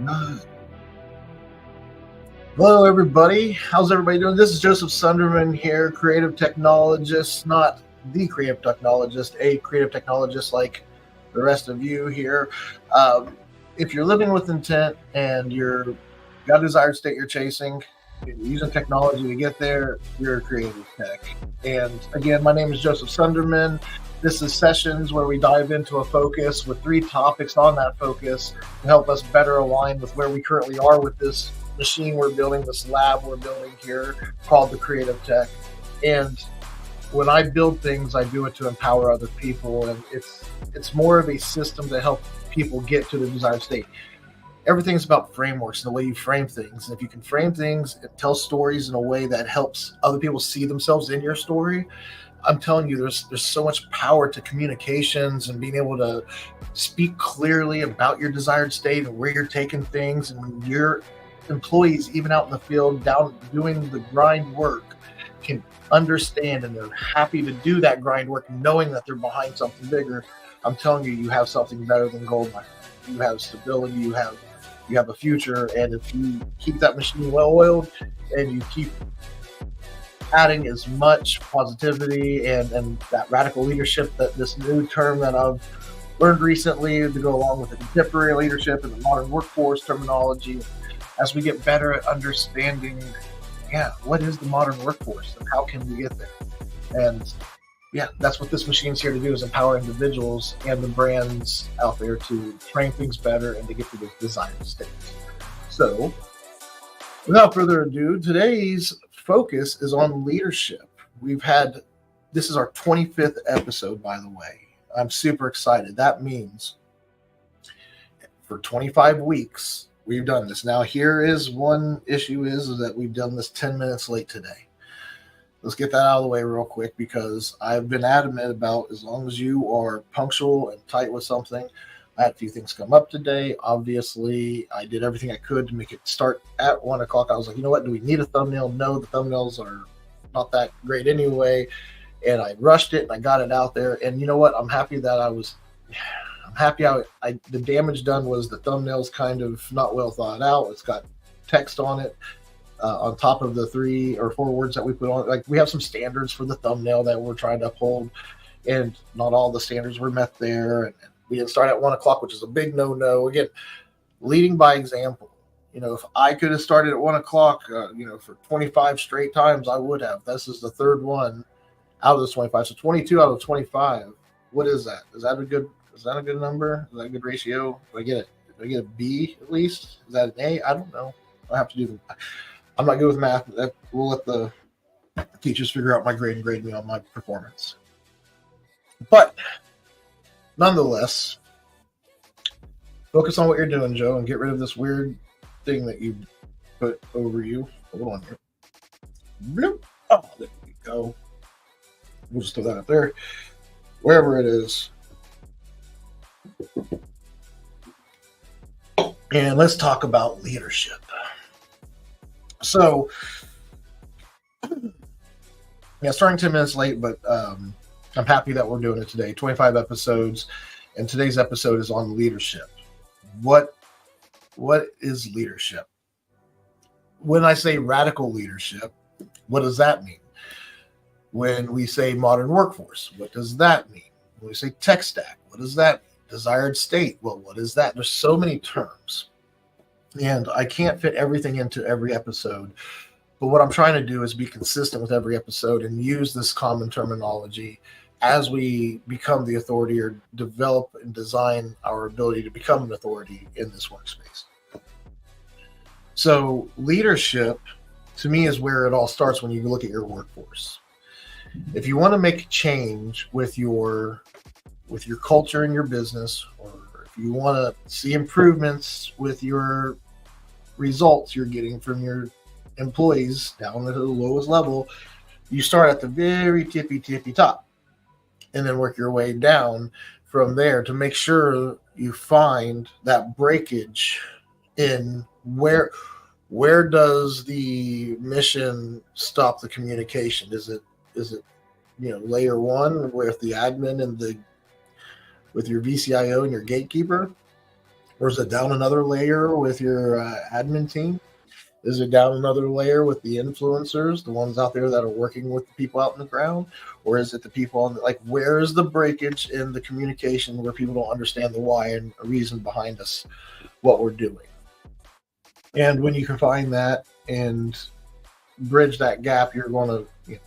Uh, Hello, everybody. How's everybody doing? This is Joseph Sunderman here, Creative Technologist, not the Creative Technologist, a Creative Technologist like the rest of you here. Um, if you're living with intent and you're got a desired state you're chasing, you're using technology to get there, you're a creative tech. And again, my name is Joseph Sunderman. This is sessions where we dive into a focus with 3 topics on that focus to help us better align with where we currently are with this machine we're building, this lab we're building here called the Creative Tech. And when I build things, I do it to empower other people, and it's more of a system to help people get to the desired state. Everything's about frameworks and the way you frame things. And if you can frame things and tell stories in a way that helps other people see themselves in your story, I'm telling you, there's so much power to communications and being able to speak clearly about your desired state and where you're taking things, and when your employees, even out in the field, down doing the grind work, can understand and they're happy to do that grind work, knowing that they're behind something bigger. I'm telling you, you have something better than gold mine. You have stability. You have a future, and if you keep that machine well oiled and you keep adding as much positivity and that radical leadership, that this new term that I've learned recently to go along with the contemporary leadership and the modern workforce terminology, as we get better at understanding, yeah, what is the modern workforce and how can we get there? And yeah, that's what this machine's here to do, is empower individuals and the brands out there to frame things better and to get to the desired state. So without further ado, today's focus is on leadership. This is our 25th episode, by the way. I'm super excited. That means for 25 weeks, we've done this. Now, here is one issue is that we've done this 10 minutes late today. Let's get that out of the way real quick, because I've been adamant about, as long as you are punctual and tight with something. I had a few things come up today. Obviously, I did everything I could to make it start at 1 o'clock. I was like, you know what? Do we need a thumbnail? No, the thumbnails are not that great anyway. And I rushed it and I got it out there. And you know what? I'm happy the damage done was the thumbnail's kind of not well thought out. It's got text on it on top of the 3 or 4 words that we put on. Like, we have some standards for the thumbnail that we're trying to uphold, and not all the standards were met there. And we didn't start at 1 o'clock, which is a big no. Again, leading by example. If I could have started at 1 o'clock, for 25 straight times, I would have. This is the third one out of the 25. So 22 out of 25. What is that? Is that a good number? Is that a good ratio? Do I get it? Do I get a B at least? Is that an A? I don't know. I have to do I'm not good with math. We'll let the teachers figure out my grade and grade me on my performance. But nonetheless, focus on what you're doing, Joe, and get rid of this weird thing that you put over you. Hold on here. Bloop. Oh, there we go. We'll just throw that up there. Wherever it is. And let's talk about leadership. So, yeah, starting 10 minutes late, but I'm happy that we're doing it today. 25 episodes, and today's episode is on leadership. What is leadership? When I say radical leadership, what does that mean? When we say modern workforce, what does that mean? When we say tech stack, what does that mean? Desired state, well, what is that? There's so many terms, and I can't fit everything into every episode. But what I'm trying to do is be consistent with every episode and use this common terminology as we become the authority, or develop and design our ability to become an authority in this workspace. So leadership, to me, is where it all starts when you look at your workforce. If you want to make change with your culture in your business, or if you want to see improvements with your results you're getting from your employees down to the lowest level, you start at the very tippy top and then work your way down from there to make sure you find that breakage in where does the mission stop the communication. Is it layer 1 with the admin and with your VCIO and your gatekeeper? Or is it down another layer with your admin team? Is it down another layer with the influencers, the ones out there that are working with the people out in the ground? Or is it the people on like where is the breakage in the communication where people don't understand the why and reason behind us what we're doing? And when you can find that and bridge that gap, you're going to,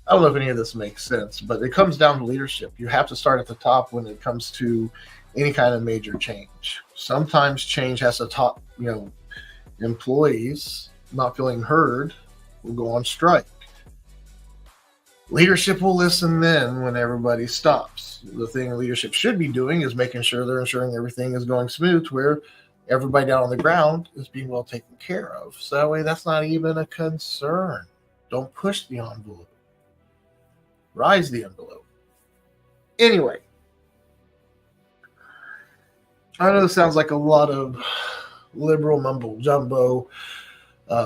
I don't know if any of this makes sense, but it comes down to leadership. You have to start at the top when it comes to any kind of major change. Sometimes change has to top, employees not feeling heard will go on strike. Leadership will listen then when everybody stops. The thing leadership should be doing is making sure they're ensuring everything is going smooth where everybody down on the ground is being well taken care of. So that way that's not even a concern. Don't push the envelope. Rise the envelope. Anyway, I know this sounds like a lot of liberal mumbo jumbo,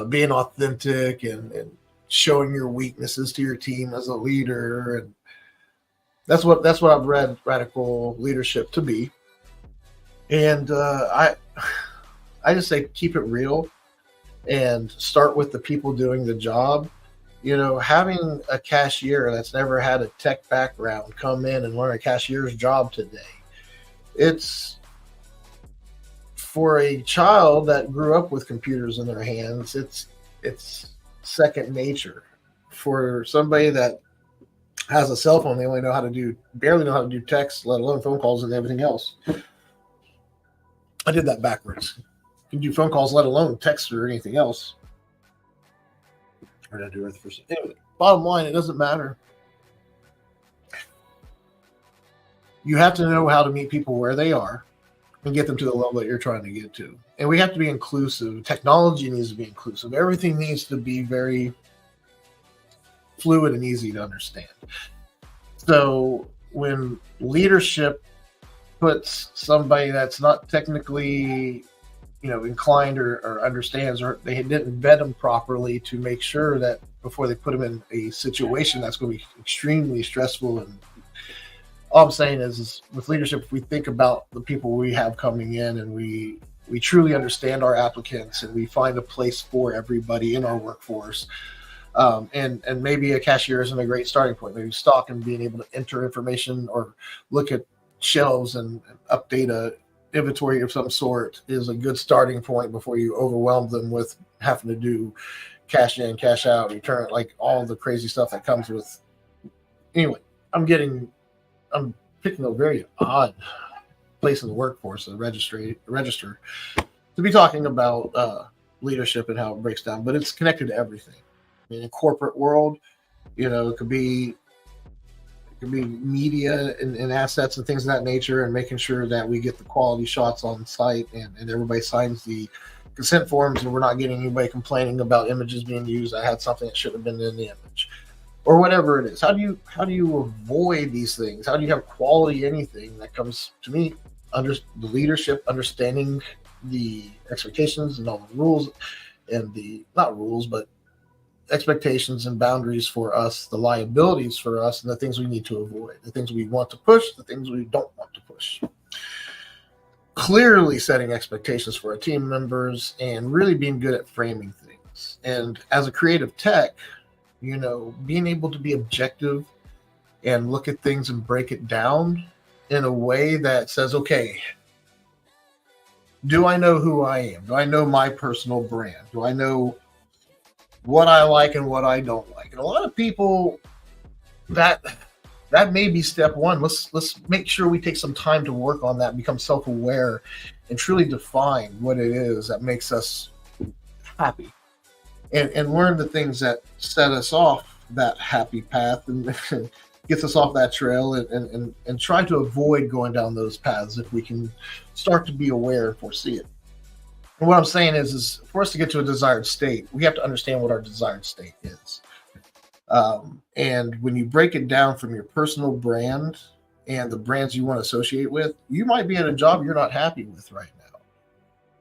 being authentic and showing your weaknesses to your team as a leader, and that's what I've read radical leadership to be. And I just say keep it real and start with the people doing the job. Having a cashier that's never had a tech background come in and learn a cashier's job today, it's for a child that grew up with computers in their hands, it's second nature. For somebody that has a cell phone, they barely know how to do text, let alone phone calls and everything else. I did that backwards. You can do phone calls, let alone text or anything else. Or did I do it first? Anyway, bottom line, it doesn't matter. You have to know how to meet people where they are and get them to the level that you're trying to get to. And we have to be inclusive. Technology needs to be inclusive. Everything needs to be very fluid and easy to understand. So when leadership puts somebody that's not technically, inclined or understands, or they didn't vet them properly to make sure that before they put them in a situation that's going to be extremely stressful. And all I'm saying is with leadership, if we think about the people we have coming in and we truly understand our applicants and we find a place for everybody in our workforce, and maybe a cashier isn't a great starting point. Maybe stock and being able to enter information or look at shelves and update a inventory of some sort is a good starting point before you overwhelm them with having to do cash in, cash out, return, like all the crazy stuff that comes with. Anyway, I'm picking a very odd place in the workforce, a register to be talking about leadership and how it breaks down, but it's connected to everything. I mean, in corporate world, it could be media and assets and things of that nature, and making sure that we get the quality shots on site and everybody signs the consent forms and we're not getting anybody complaining about images being used. I had something that shouldn't have been in the image or whatever it is. How do you avoid these things? How do you have quality anything that comes to me under the leadership, understanding the expectations and all the rules and the not rules, but expectations and boundaries for us, the liabilities for us, and the things we need to avoid, the things we want to push, the things we don't want to push. Clearly setting expectations for our team members and really being good at framing things. And as a creative tech, being able to be objective and look at things and break it down in a way that says, okay, do I know who I am? Do I know my personal brand? Do I know what I like and what I don't like? And a lot of people, that may be step one. Let's make sure we take some time to work on that and become self-aware and truly define what it is that makes us happy and learn the things that set us off that happy path and gets us off that trail and try to avoid going down those paths if we can start to be aware and foresee it. And what I'm saying is for us to get to a desired state, we have to understand what our desired state is. And when you break it down from your personal brand and the brands you want to associate with, you might be at a job you're not happy with right now.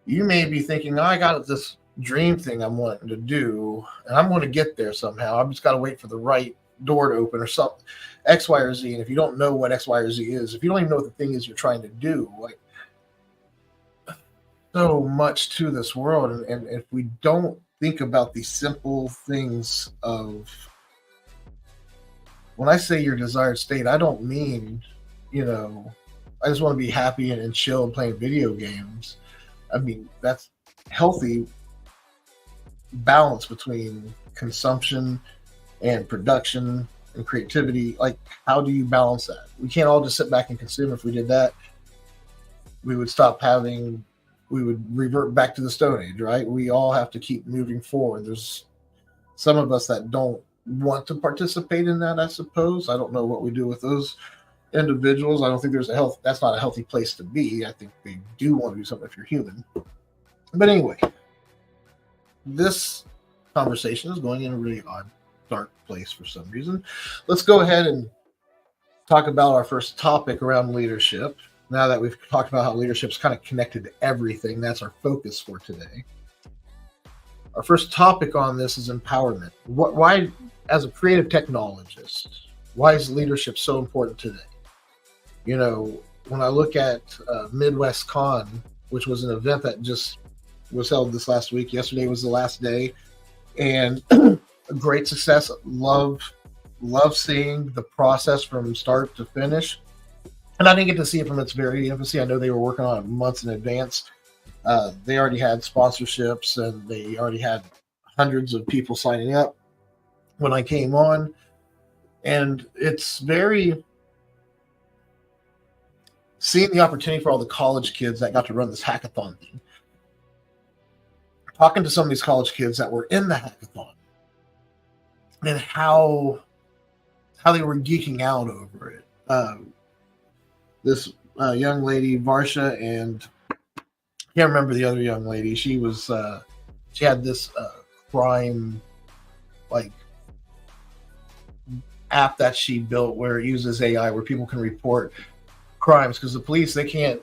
You may be thinking, I got this dream thing I'm wanting to do, and I'm going to get there somehow. I've just got to wait for the right door to open or something, X, Y, or Z. And if you don't know what X, Y, or Z is, if you don't even know what the thing is you're trying to do, like, so much to this world, and if we don't think about these simple things of, when I say your desired state, I don't mean, you know, I just want to be happy and chill and playing video games. I mean, that's healthy balance between consumption and production and creativity. Like, how do you balance that? We can't all just sit back and consume. If we did that, we would stop having, we would revert back to the Stone Age, right? We all have to keep moving forward. There's some of us that don't want to participate in that, I suppose. I don't know what we do with those individuals. I don't think there's a health, that's not a healthy place to be. I think they do want to do something if you're human. But anyway, this conversation is going in a really odd, dark place for some reason. Let's go ahead and talk about our first topic around leadership. Now that we've talked about how leadership is kind of connected to everything, that's our focus for today. Our first topic on this is empowerment. Why, as a creative technologist, why is leadership so important today? You know, when I look at Midwest Con, which was an event that just was held this last week. Yesterday was the last day, and a great success. Love seeing the process from start to finish. And I didn't get to see it from its very infancy. I know they were working on it months in advance. They already had sponsorships, and they already had hundreds of people signing up when I came on. And it's very, seeing the opportunity for all the college kids that got to run this hackathon thing, talking to some of these college kids that were in the hackathon, and how they were geeking out over it. This young lady, Varsha, and I can't remember the other young lady. She was she had this crime like app that she built where it uses AI, where people can report crimes, because the police, they can't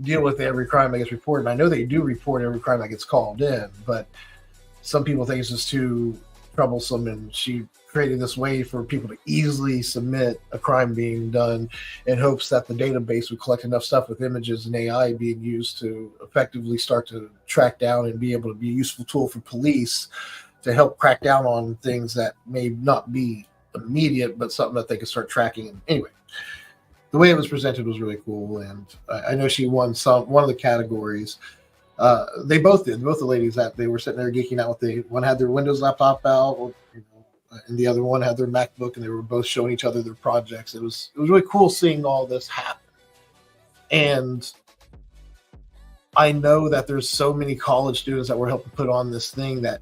deal with every crime that gets reported. And I know they do report every crime that gets called in, but some people think it's just too troublesome, and she created this way for people to easily submit a crime being done, in hopes that the database would collect enough stuff with images and AI being used to effectively start to track down and be able to be a useful tool for police to help crack down on things that may not be immediate, but something that they could start tracking. And anyway, the way it was presented was really cool, and I know she won one of the categories. They both did. Both the ladies, that they were sitting there geeking out with one had their Windows laptop out, and the other one had their MacBook, and they were both showing each other their projects. It was really cool seeing all this happen. And I know that there's so many college students that were helping put on this thing, that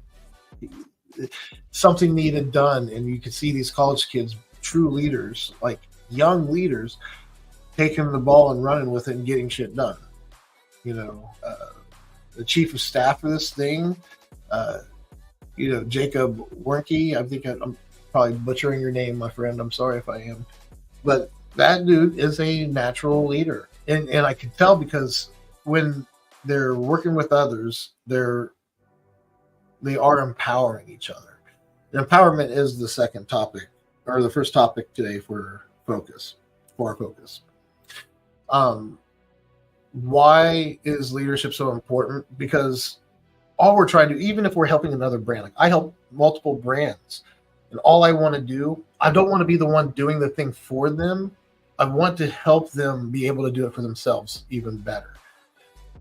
something needed done, and you could see these college kids, true leaders, like young leaders, taking the ball and running with it and getting shit done. You know, the chief of staff for this thing, Jacob Werke. I think I'm probably butchering your name, my friend. I'm sorry if I am. But that dude is a natural leader. And I can tell, because when they're working with others, they are empowering each other. And empowerment is the second topic, or the first topic today for our focus. Why is leadership so important? Because all we're trying to, even if we're helping another brand, like I help multiple brands, and all I want to do, I don't want to be the one doing the thing for them. I want to help them be able to do it for themselves even better.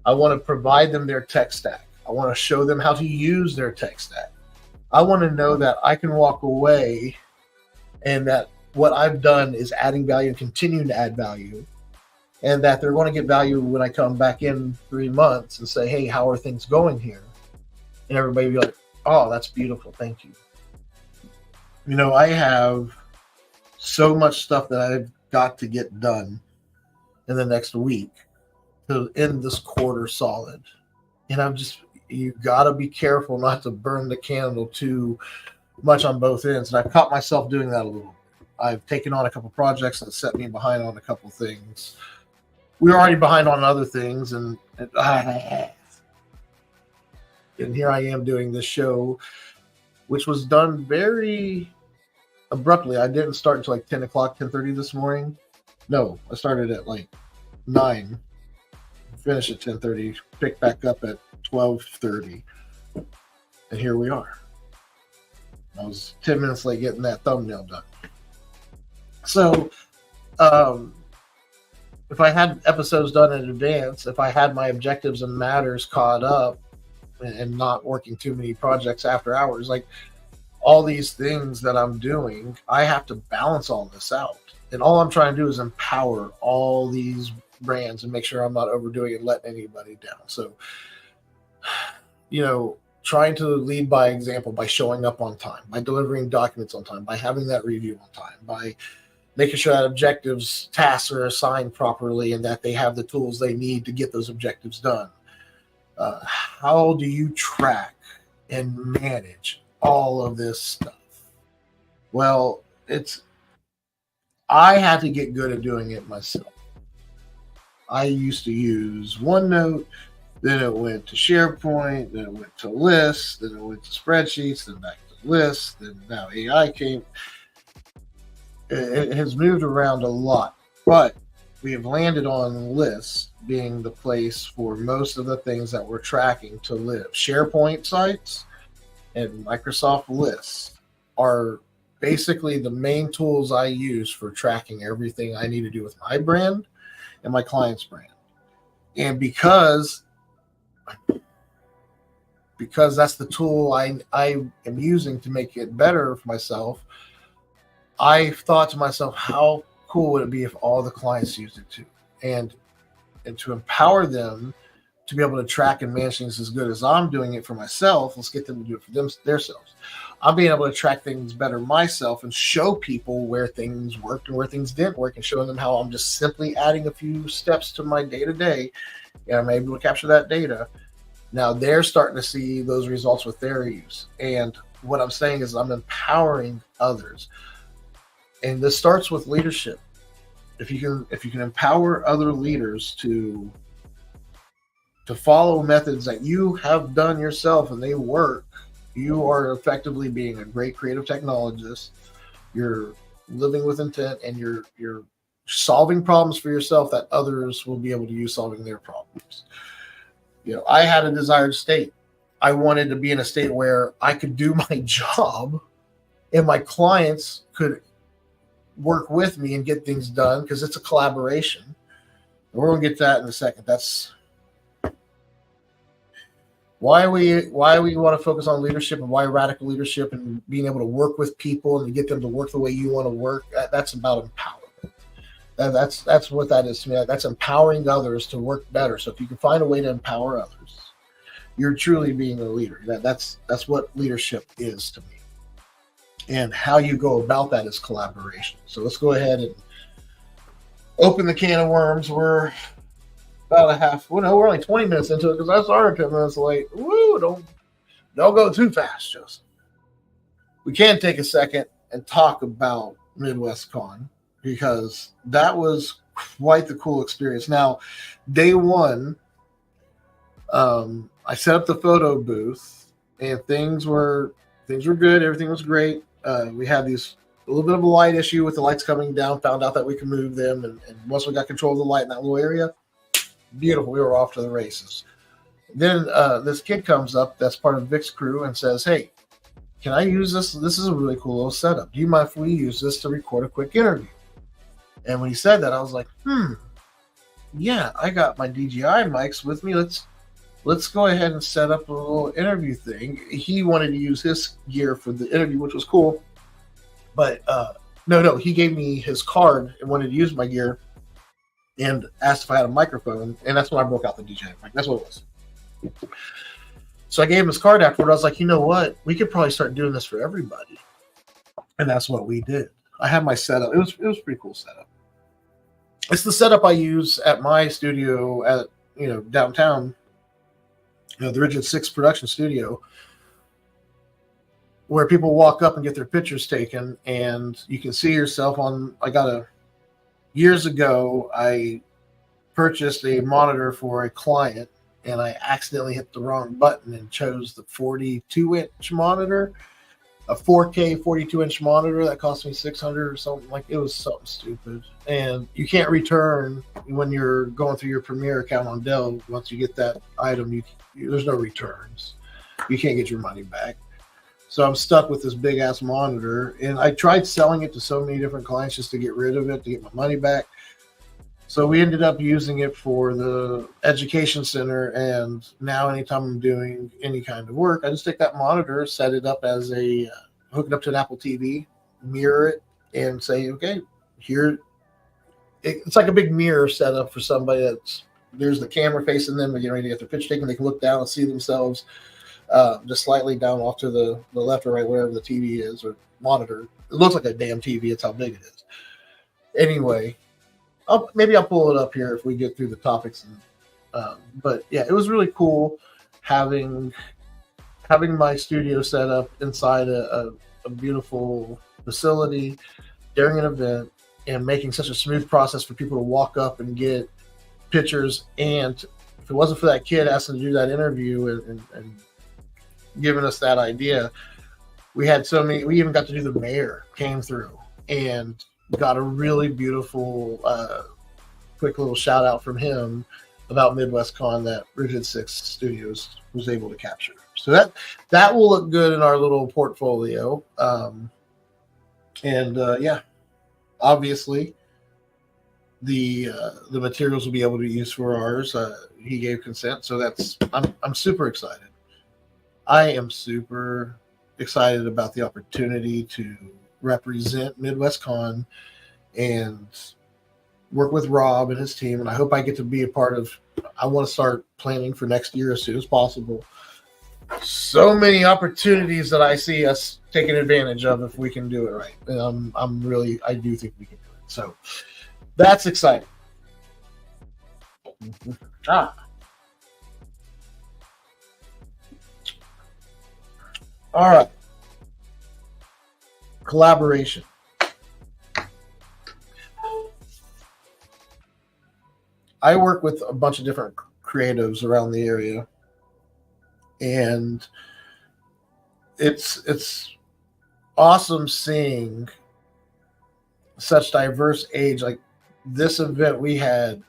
I want to provide them their tech stack. I want to show them how to use their tech stack. I want to know that I can walk away, and that what I've done is adding value and continuing to add value, and that they're going to get value when I come back in 3 months and say, hey, how are things going here? And everybody be like, oh, that's beautiful. Thank you. You know, I have so much stuff that I've got to get done in the next week to end this quarter solid. And you got to be careful not to burn the candle too much on both ends. And I've caught myself doing that a little bit. I've taken on a couple projects that set me behind on a couple things. We were already behind on other things, and here I am doing this show, which was done very abruptly. I didn't start until like 10 o'clock, 10:30 this morning. No, I started at like 9. finish at 10:30, pick back up at 12:30, and here we are. I was 10 minutes late getting that thumbnail done. So, if I had episodes done in advance, if I had my objectives and matters caught up, and not working too many projects after hours, like all these things that I'm doing, I have to balance all this out. And all I'm trying to do is empower all these brands and make sure I'm not overdoing it and letting anybody down. So, trying to lead by example, by showing up on time, by delivering documents on time, by having that review on time, by making sure that objectives, tasks are assigned properly and that they have the tools they need to get those objectives done. How do you track and manage all of this stuff? Well, I had to get good at doing it myself. I used to use OneNote, then it went to SharePoint, then it went to lists, then it went to spreadsheets, then back to lists, then now AI came. It has moved around a lot, but we have landed on lists being the place for most of the things that we're tracking to live. SharePoint sites and Microsoft lists are basically the main tools I use for tracking everything I need to do with my brand and my client's brand. And because that's the tool I am using to make it better for myself, I thought to myself, how cool would it be if all the clients used it too? And to empower them to be able to track and manage things as good as I'm doing it for myself, let's get them to do it for themselves. I'm being able to track things better myself and show people where things worked and where things didn't work, and showing them how I'm just simply adding a few steps to my day-to-day, and I'm able to capture that data. Now they're starting to see those results with their use. And what I'm saying is I'm empowering others. And this starts with leadership. If you can empower other leaders to follow methods that you have done yourself and they work, you are effectively being a great creative technologist. You're living with intent, and you're solving problems for yourself that others will be able to use solving their problems. I had a desired state. I wanted to be in a state where I could do my job and my clients could work with me and get things done, because it's a collaboration. And we're going to get to that in a second. That's why we want to focus on leadership, and why radical leadership and being able to work with people and to get them to work the way you want to work. That's about empowerment. That's what that is to me. That's empowering others to work better. So if you can find a way to empower others, you're truly being a leader. That's what leadership is to me. And how you go about that is collaboration. So let's go ahead and open the can of worms. We're about we're only 20 minutes into it, because I started 10 minutes late. Woo, don't go too fast, Joseph. We can take a second and talk about Midwest Con, because that was quite the cool experience. Now, day one, I set up the photo booth, and things were good. Everything was great. We had a little bit of a light issue with the lights coming down. Found out that we could move them, and once we got control of the light in that little area, beautiful. We were off to the races. Then this kid comes up that's part of Vic's crew and says, "Hey, can I use this? This is a really cool little setup. Do you mind if we use this to record a quick interview?" And when he said that, I was like, yeah, I got my DJI mics with me. Let's go ahead and set up a little interview thing. He wanted to use his gear for the interview, which was cool. But no, he gave me his card and wanted to use my gear and asked if I had a microphone. And that's when I broke out the DJI mic. That's what it was. So I gave him his card afterward. I was like, you know what? We could probably start doing this for everybody. And that's what we did. I had my setup. It was a pretty cool setup. It's the setup I use at my studio at downtown. The Rigid 6 production studio, where people walk up and get their pictures taken, and you can see yourself on. Years ago, I purchased a monitor for a client, and I accidentally hit the wrong button and chose the 42-inch monitor. a 4K 42-inch monitor that cost me 600 or something. Like, it was something stupid. And you can't return when you're going through your Premiere account on Dell. Once you get that item, there's no returns. You can't get your money back. So I'm stuck with this big ass monitor, and I tried selling it to so many different clients just to get rid of it, to get my money back. So we ended up using it for the education center, and now anytime I'm doing any kind of work, I just take that monitor, set it up as hook it up to an Apple TV, mirror it, and say, okay, here. It's like a big mirror setup for somebody there's the camera facing them, they're getting ready to get their picture taken, they can look down and see themselves just slightly down off to the left or right, wherever the TV is or monitor. It looks like a damn TV. It's how big it is. Anyway, maybe I'll pull it up here if we get through the topics. But yeah, it was really cool having my studio set up inside a beautiful facility during an event, and making such a smooth process for people to walk up and get pictures. And if it wasn't for that kid asking to do that interview and giving us that idea, we even got to do the mayor came through and got a really beautiful quick little shout out from him about MidwestCon that Rigid 6 Studios was able to capture. So that will look good in our little portfolio. Yeah, obviously the materials will be able to use for ours. He gave consent, so I'm super excited. I am super excited about the opportunity to represent MidwestCon and work with Rob and his team, and I hope I get to be a part of. I want to start planning for next year as soon as possible. So many opportunities that I see us taking advantage of if we can do it right. And I do think we can do it. So that's exciting. All right. Collaboration. I work with a bunch of different creatives around the area, and it's awesome seeing such diverse age. Like this event, we had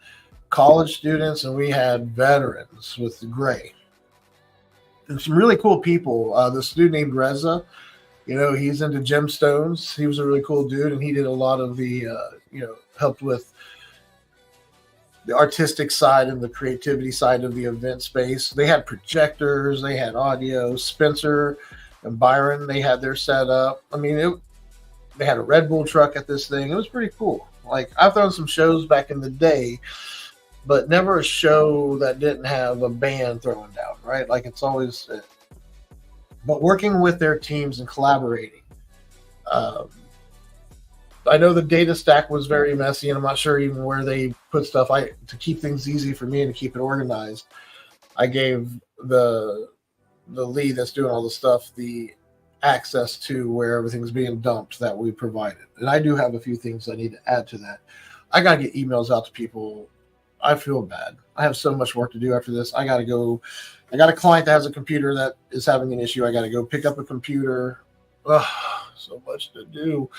college students and we had veterans with Gray, and some really cool people. This dude named Reza, he's into gemstones. He was a really cool dude, and he did a lot of the helped with the artistic side and the creativity side of the event space. They had projectors, they had audio. Spencer and Byron, they had their setup. I mean, they had a Red Bull truck at this thing. It was pretty cool. Like, I've thrown some shows back in the day, but never a show that didn't have a band throwing down, right? Like, it's always, but working with their teams and collaborating. I know the data stack was very messy, and I'm not sure even where they put stuff. To keep things easy for me and to keep it organized, I gave the lead that's doing all the stuff the access to where everything's being dumped that we provided. And I do have a few things I need to add to that. I got to get emails out to people. I feel bad. I have so much work to do after this. I got to go. I got a client that has a computer that is having an issue. I got to go pick up a computer. Ugh, so much to do.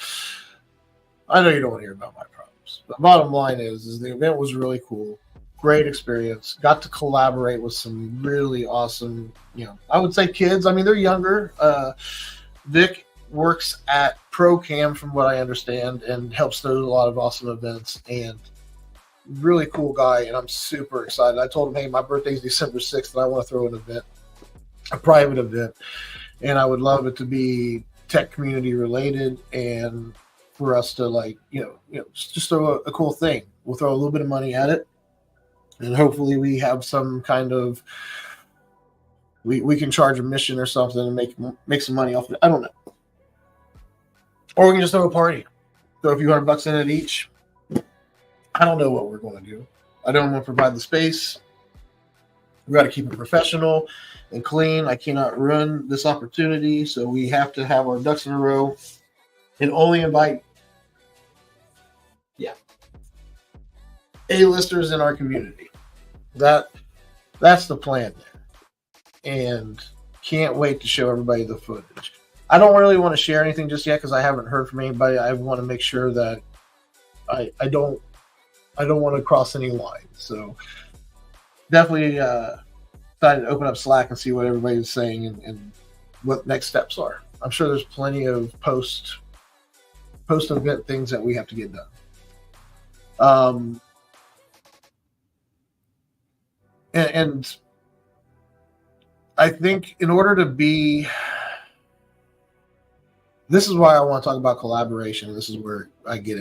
I know you don't want to hear about my problems. The bottom line is the event was really cool. Great experience. Got to collaborate with some really awesome, I would say kids. I mean, they're younger. Vic works at ProCam, from what I understand, and helps through a lot of awesome events. And really cool guy, and I'm super excited. I told him, hey, my birthday's December 6th, and I want to throw an event, a private event, and I would love it to be tech community related, and for us to just throw a cool thing. We'll throw a little bit of money at it, and hopefully we have some kind of we can charge a mission or something and make some money off of it. I don't know. Or we can just throw a party. Throw a few $100 in it each. I don't know what we're going to do. I don't want to provide the space. We got to keep it professional and clean. I cannot run this opportunity, so we have to have our ducks in a row and only invite A-listers in our community. That's the plan there. And can't wait to show everybody the footage. I don't really want to share anything just yet because I haven't heard from anybody. I want to make sure that I don't want to cross any lines. So definitely decided to open up Slack and see what everybody's saying and what next steps are. I'm sure there's plenty of post event things that we have to get done. And I think in order to be, this is why I want to talk about collaboration. This is where I get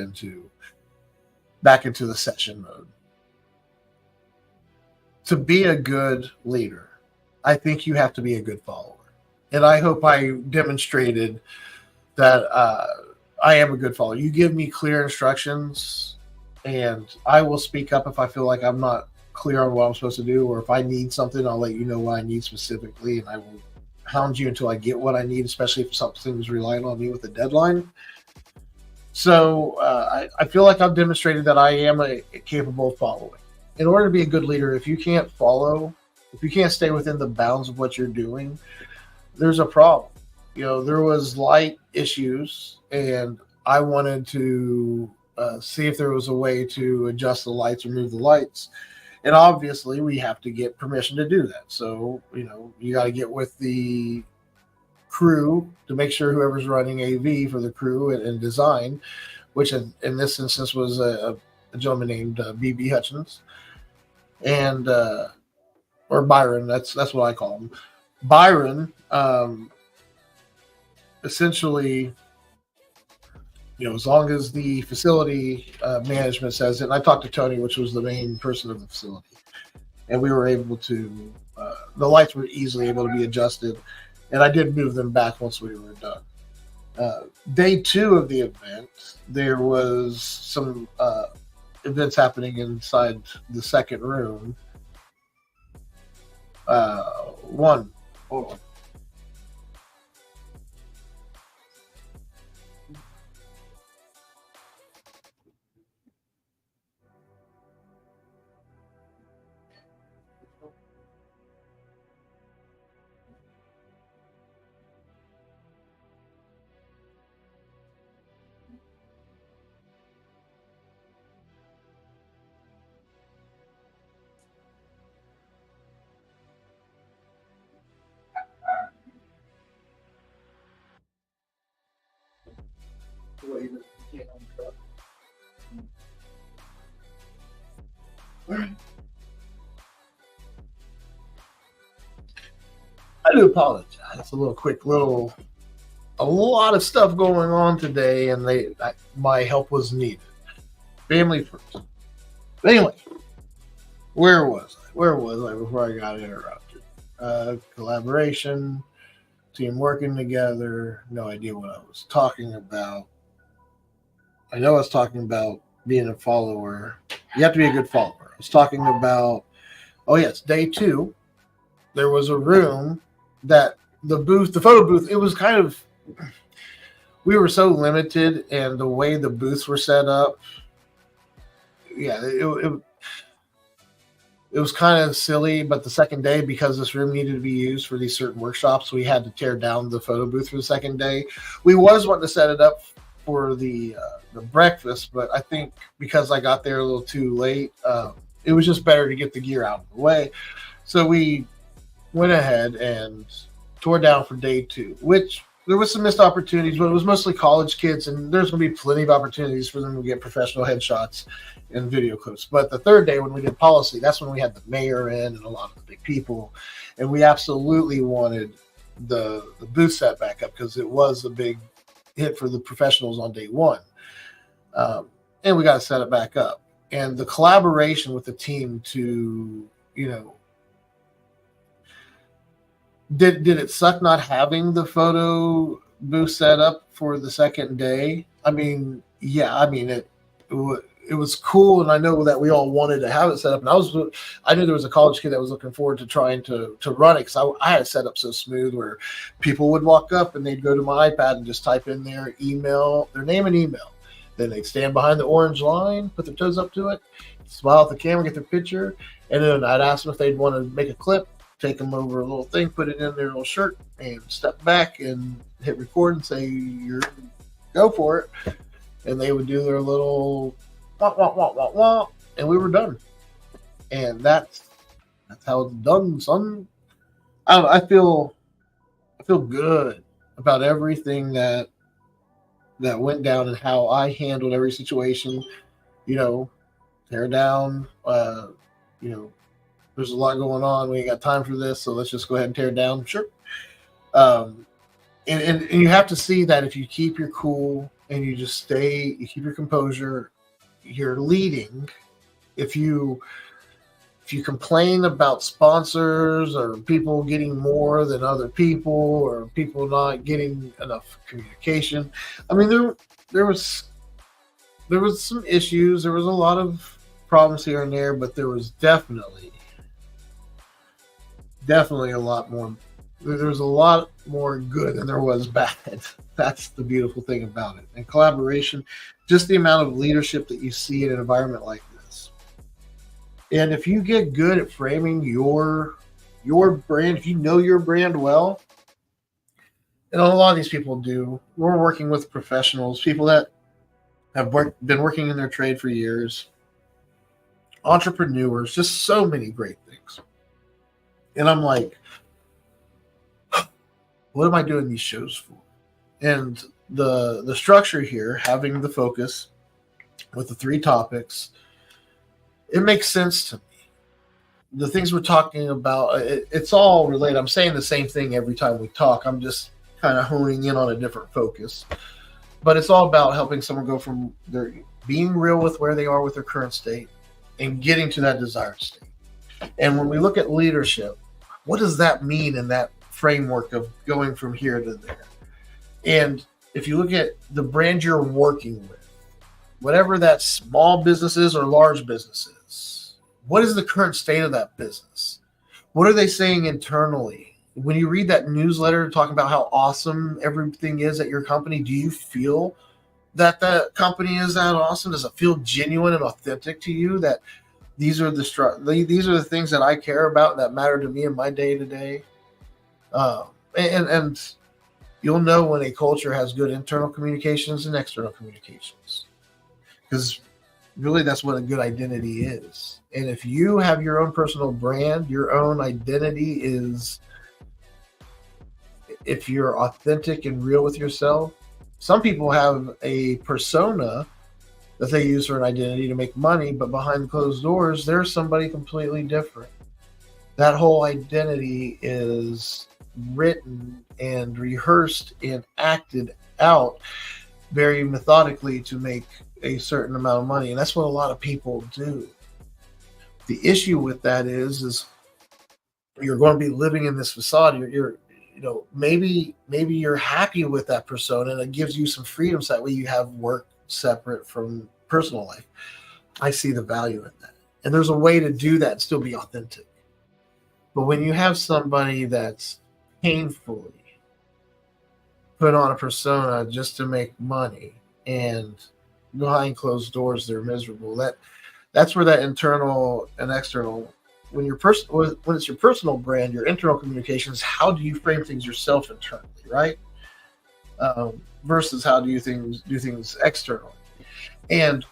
back into the session mode. To be a good leader, I think you have to be a good follower. And I hope I demonstrated that I am a good follower. You give me clear instructions, and I will speak up if I feel like I'm not clear on what I'm supposed to do, or if I need something, I'll let you know what I need specifically, and I will hound you until I get what I need, especially if something's relying on me with a deadline. So I feel like I've demonstrated that I am a capable of following. In order to be a good leader, if you can't follow, if you can't stay within the bounds of what you're doing, there's a problem. There was light issues, and I wanted to see if there was a way to adjust the lights or move the lights. And obviously, we have to get permission to do that. So, you got to get with the crew to make sure whoever's running AV for the crew and design, which in this instance was a gentleman named BB Hutchins, and or Byron. That's what I call him. Byron, essentially, as long as the facility management says it, and I talked to Tony, which was the main person of the facility, and we were able to, the lights were easily able to be adjusted, and I did move them back once we were done. Day 2 of the event, there was some events happening inside the second room. Hold on. I do apologize. It's a lot of stuff going on today, and my help was needed. Family first. But anyway, where was I? Before I got interrupted? Collaboration, team working together. No idea what I was talking about. I know I was talking about being a follower. You have to be a good follower. I was talking about, day 2. There was a room that the photo booth, it was kind of, we were so limited, and the way the booths were set up, it was kind of silly. But the second day, because this room needed to be used for these certain workshops, we had to tear down the photo booth for the second day. We was wanting to set it up for the breakfast, but I think because I got there a little too late, it was just better to get the gear out of the way. So we went ahead and tore down for day 2, which there was some missed opportunities, but it was mostly college kids, and there's going to be plenty of opportunities for them to get professional headshots and video clips. But the third day, when we did policy, that's when we had the mayor in and a lot of the big people, and we absolutely wanted the booth set back up because it was a big hit for the professionals on day 1. And we got to set it back up. And the collaboration with the team to, did it suck not having the photo booth set up for the second day? I mean, yeah, it was cool, and I know that we all wanted to have it set up. And I knew there was a college kid that was looking forward to trying to run it, because I had it set up so smooth where people would walk up and they'd go to my iPad and just type in their email, their name and email. Then they'd stand behind the orange line, put their toes up to it, smile at the camera, get their picture, and then I'd ask them if they'd want to make a clip. take them over a little thing, put it in their little shirt, and step back and hit record and say, "You're go for it." And they would do their little wah, wah, wah, wah, wah, and we were done. And that's how it's done, son. I don't know, I feel good about everything that went down and how I handled every situation. You know, tear down. You know, there's a lot going on. We ain't got time for this, so let's just go ahead and tear it down. Sure. Um, and you have to see that if you keep your cool and you just stay, you keep your composure, you're leading. If you complain about sponsors or people getting more than other people or people not getting enough communication, I mean there was some issues. There was a lot of problems here and there, but there was definitely a lot more. There's a lot more good than there was bad. That's the beautiful thing about it. And collaboration, just the amount of leadership that you see in an environment like this. And if you get good at framing your brand, if you know your brand well, and a lot of these people do, we're working with professionals, people that have been working in their trade for years, entrepreneurs, just so many great things. And I'm like, what am I doing these shows for? And the structure here, having the focus with the 3 topics, it makes sense to me. The things we're talking about, it's all related. I'm saying the same thing every time we talk. I'm just kind of honing in on a different focus. But it's all about helping someone go from their being real with where they are with their current state and getting to that desired state. And when we look at leadership, what does that mean in that framework of going from here to there? And if you look at the brand you're working with, whatever that small business is or large business is, what is the current state of that business? What are they saying internally? When you read that newsletter talking about how awesome everything is at your company, do you feel that the company is that awesome? Does it feel genuine and authentic to you that these are the things that I care about that matter to me in my day to day? And you'll know when a culture has good internal communications and external communications, because really that's what a good identity is. And if you have your own personal brand, your own identity is, if you're authentic and real with yourself. Some people have a persona that they use for an identity to make money, but behind closed doors, they're somebody completely different. That whole identity is written and rehearsed and acted out very methodically to make a certain amount of money. And that's what a lot of people do. The issue with that is you're going to be living in this facade. Maybe you're happy with that persona and it gives you some freedom, so that way you have work separate from personal life. I see the value in that. And there's a way to do that and still be authentic. But when you have somebody that's painfully put on a persona just to make money and behind closed doors they're miserable, that's where that internal and external, when it's your personal brand, your internal communications, how do you frame things yourself internally, right? Versus how do you do things externally. And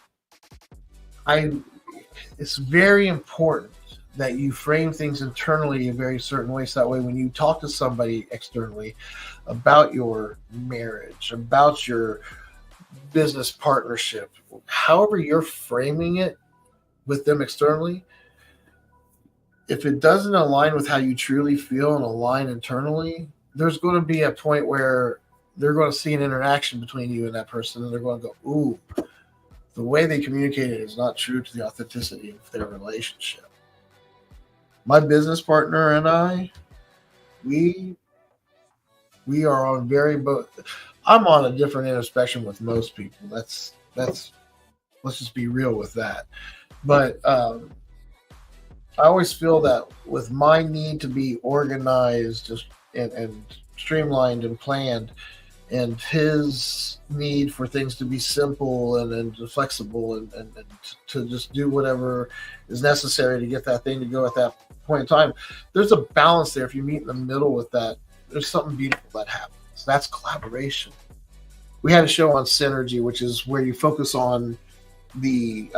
it's very important that you frame things internally in a very certain way, so that way when you talk to somebody externally about your marriage, about your business partnership, however you're framing it with them externally, if it doesn't align with how you truly feel and align internally, there's going to be a point where they're going to see an interaction between you and that person, and they're going to go, ooh, the way they communicated is not true to the authenticity of their relationship. My business partner and I, we are on I'm on a different end of spectrum with most people. That's let's just be real with that. But I always feel that with my need to be organized and streamlined and planned, and his need for things to be simple and flexible and to just do whatever is necessary to get that thing to go at that point in time. There's a balance there. If you meet in the middle with that, there's something beautiful that happens. That's collaboration. We had a show on synergy, which is where you focus on the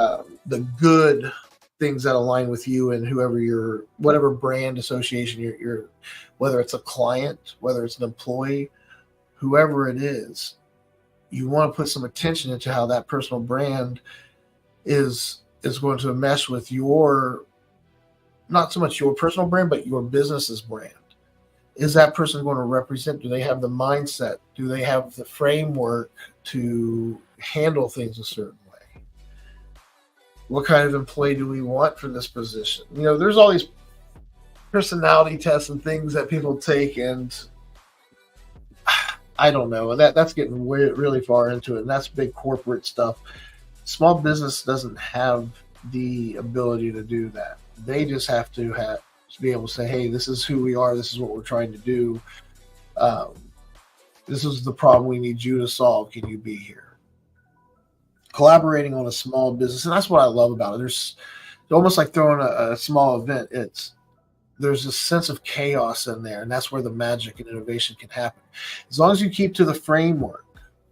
good things that align with you and whoever your whatever brand association you're whether it's a client, whether it's an employee, whoever it is, you want to put some attention into how that personal brand is going to mesh with your, not so much your personal brand, but your business's brand. Is that person going to represent? Do they have the mindset? Do they have the framework to handle things a certain way? What kind of employee do we want for this position? There's all these personality tests and things that people take, and I don't know. That's getting really far into it, and that's big corporate stuff. Small business doesn't have the ability to do that. They just have to be able to say, "Hey, this is who we are. This is what we're trying to do. This is the problem we need you to solve. Can you be here?" Collaborating on a small business, and that's what I love about it. It's almost like throwing a small event. There's a sense of chaos in there, and that's where the magic and innovation can happen. As long as you keep to the framework,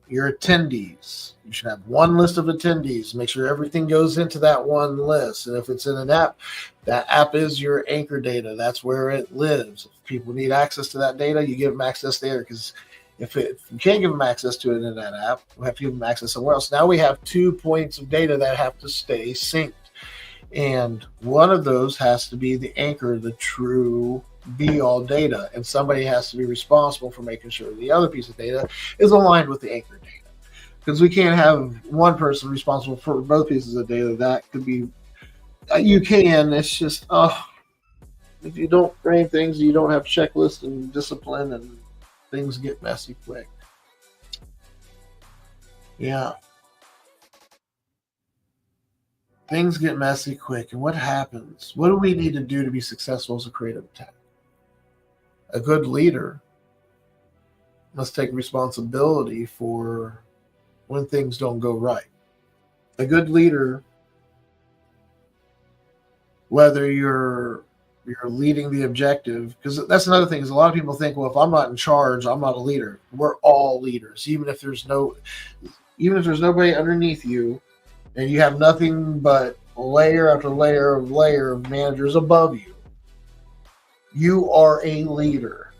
your attendees, you should have one list of attendees. Make sure everything goes into that one list. And if it's in an app, that app is your anchor data. That's where it lives. If people need access to that data, you give them access there, because if you can't give them access to it in that app, we have to give them access somewhere else. Now we have 2 points of data that have to stay synced. And one of those has to be the anchor, the true be-all data. And somebody has to be responsible for making sure the other piece of data is aligned with the anchor data. Because we can't have one person responsible for both pieces of data. That could be, you can, it's just, if you don't frame things, you don't have checklists and discipline, and things get messy quick. Yeah. Things get messy quick. And what happens? What do we need to do to be successful as a creative tech? A good leader must take responsibility for when things don't go right. A good leader, whether you're leading the objective, because that's another thing, is a lot of people think, well, if I'm not in charge, I'm not a leader. We're all leaders, even if there's nobody underneath you, and you have nothing but layer after layer of managers above you. You are a leader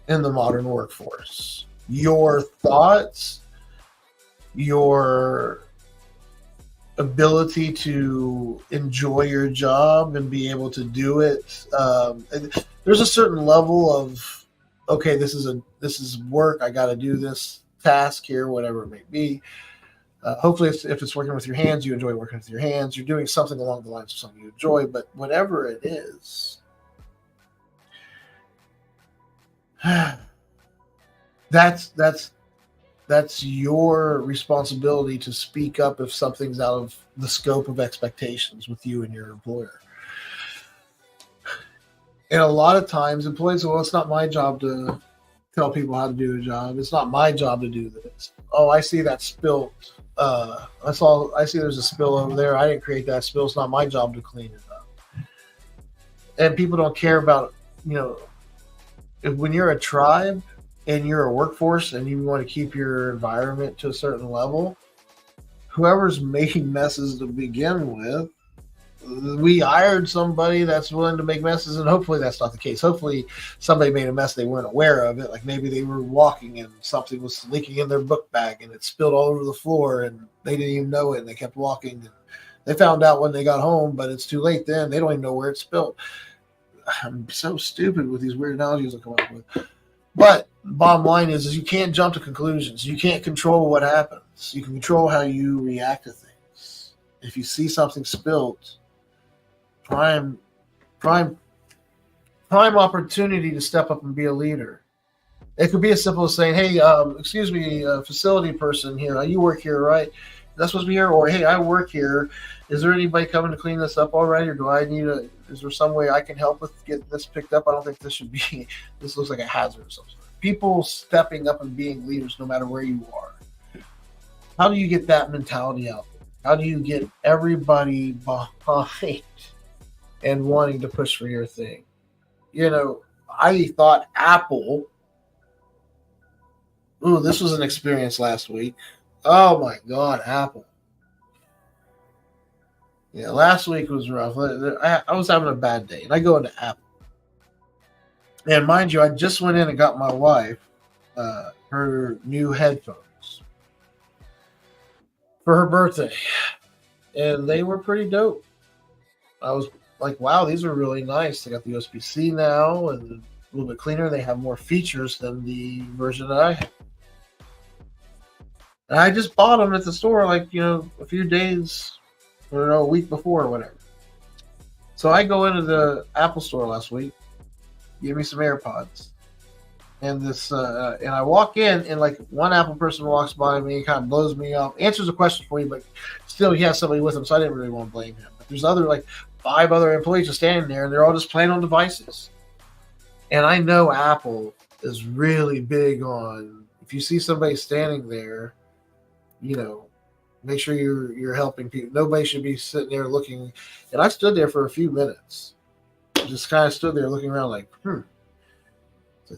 in the modern workforce. Your thoughts, your ability to enjoy your job and be able to do it. There's a certain level of, okay, this is work. I got to do this task here, whatever it may be. Hopefully, if it's working with your hands, you enjoy working with your hands. You're doing something along the lines of something you enjoy. But whatever it is, that's your responsibility to speak up if something's out of the scope of expectations with you and your employer. And a lot of times, employees say, well, it's not my job to tell people how to do a job. It's not my job to do this. Oh, I see that spilt. I see there's a spill over there. I didn't create that spill. It's not my job to clean it up. And people don't care about, when you're a tribe and you're a workforce and you want to keep your environment to a certain level, whoever's making messes to begin with, we hired somebody that's willing to make messes, and hopefully that's not the case. Hopefully somebody made a mess they weren't aware of it, like maybe they were walking and something was leaking in their book bag and it spilled all over the floor and they didn't even know it, and they kept walking and they found out when they got home, but it's too late then. They don't even know where it spilled. I'm so stupid with these weird analogies I come up with. But bottom line is you can't jump to conclusions. You can't control what happens. You can control how you react to things. If you see something spilled, prime opportunity to step up and be a leader. It could be as simple as saying, hey, excuse me, facility person here, you work here, right? That's supposed to be here. Or, hey, I work here. Is there anybody coming to clean this up already? Or do I is there some way I can help with getting this picked up? I don't think this should be, this looks like a hazard or something. people stepping up and being leaders no matter where you are. How do you get that mentality out there? How do you get everybody behind and wanting to push for your thing? I thought Apple. Ooh, this was an experience last week. Oh my God, Apple. Yeah, last week was rough. I was having a bad day, and I go into Apple. And mind you, I just went in and got my wife her new headphones for her birthday, and they were pretty dope. I was like, wow, these are really nice. They got the USB-C now and a little bit cleaner. They have more features than the version that I have. And I just bought them at the store, like, a few days or a week before or whatever. So I go into the Apple store last week, give me some AirPods. And and I walk in, and like one Apple person walks by me, kind of blows me up, answers a question for you, but still he has somebody with him, so I didn't really want to blame him. But there's like 5 other employees just standing there, and they're all just playing on devices. And I know Apple is really big on, if you see somebody standing there, make sure you're helping people. Nobody should be sitting there looking. And I stood there for a few minutes, just kind of stood there looking around like,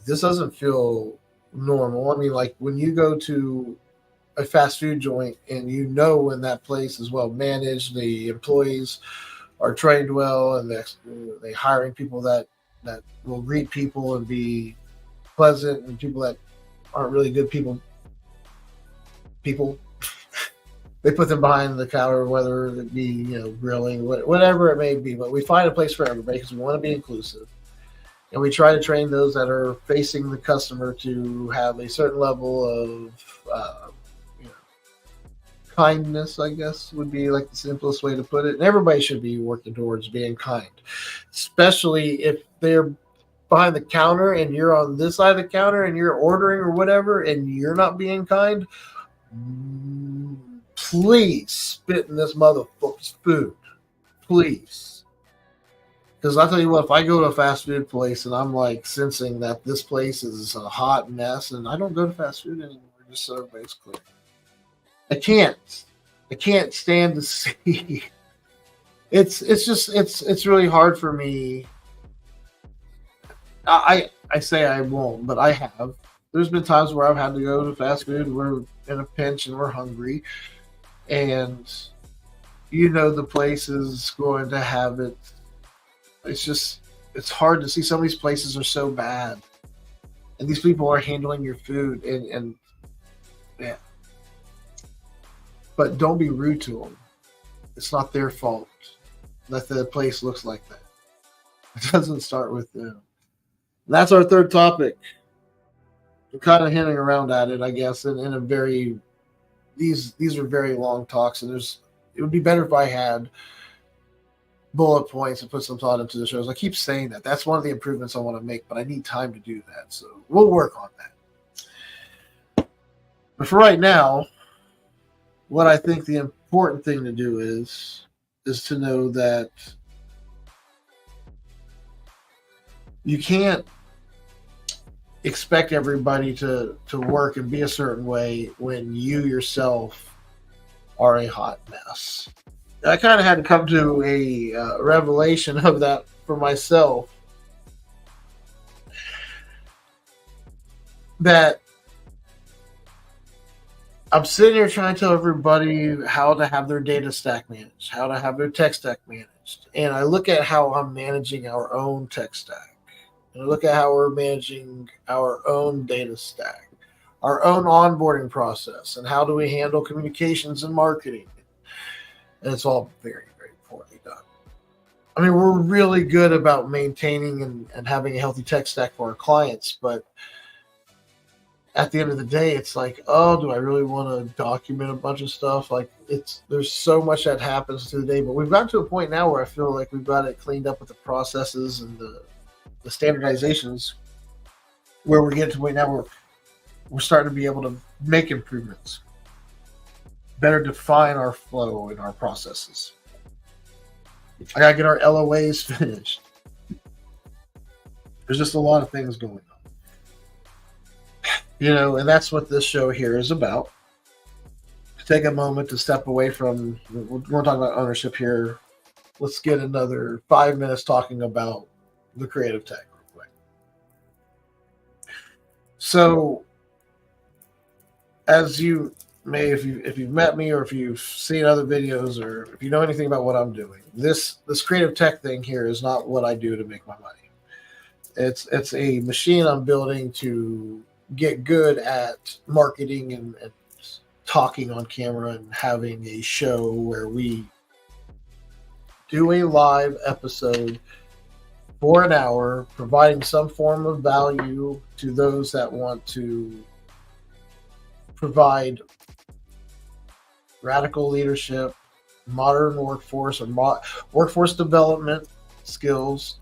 this doesn't feel normal. I mean, like when you go to a fast food joint and when that place is well managed, the employees are trained well, and they hiring people that will greet people and be pleasant, and people that aren't really good people they put them behind the counter, whether it be grilling, whatever it may be. But we find a place for everybody because we want to be inclusive. And we try to train those that are facing the customer to have a certain level of kindness, I guess, would be like the simplest way to put it. And everybody should be working towards being kind, especially if they're behind the counter and you're on this side of the counter and you're ordering or whatever and you're not being kind. Please spit in this motherfucker's food. Please. Because I'll tell you what, if I go to a fast food place and I'm like sensing that this place is a hot mess, and I don't go to fast food anymore, just so everybody's clear. I can't stand to see. It's really hard for me. I say I won't, but I have. There's been times where I've had to go to fast food. We're in a pinch and we're hungry, and the place is going to have it. It's hard to see. Some of these places are so bad, and these people are handling your food, and yeah. But don't be rude to them. It's not their fault that the place looks like that. It doesn't start with them. And that's our third topic. We're kind of hinting around at it, I guess, in a very. These are very long talks, and it would be better if I had bullet points and put some thought into the shows. I keep saying that. That's one of the improvements I want to make, but I need time to do that. So we'll work on that. But for right now, what I think the important thing to do is to know that you can't expect everybody to work and be a certain way when you yourself are a hot mess. I kind of had to come to a revelation of that for myself, that I'm sitting here trying to tell everybody how to have their data stack managed, how to have their tech stack managed. And I look at how I'm managing our own tech stack. And I look at how we're managing our own data stack, our own onboarding process, and how do we handle communications and marketing. And it's all very, very poorly done. I mean, we're really good about maintaining and having a healthy tech stack for our clients, but at the end of the day, it's like, oh, do I really want to document a bunch of stuff? Like, there's so much that happens through the day, but we've gotten to a point now where I feel like we've got it cleaned up with the processes and the standardizations, where we're getting to a point now where we're starting to be able to make improvements, better define our flow and our processes. I gotta get our LOAs finished. There's just a lot of things going on. And that's what this show here is about. Take a moment to step away from, we're talking about ownership here. Let's get another 5 minutes talking about the creative tech real quick. So, as you may, if you've met me or if you've seen other videos or if you know anything about what I'm doing, this creative tech thing here is not what I do to make my money. It's a machine I'm building to get good at marketing and talking on camera and having a show where we do a live episode for an hour, providing some form of value to those that want to provide radical leadership, modern workforce, or workforce development skills.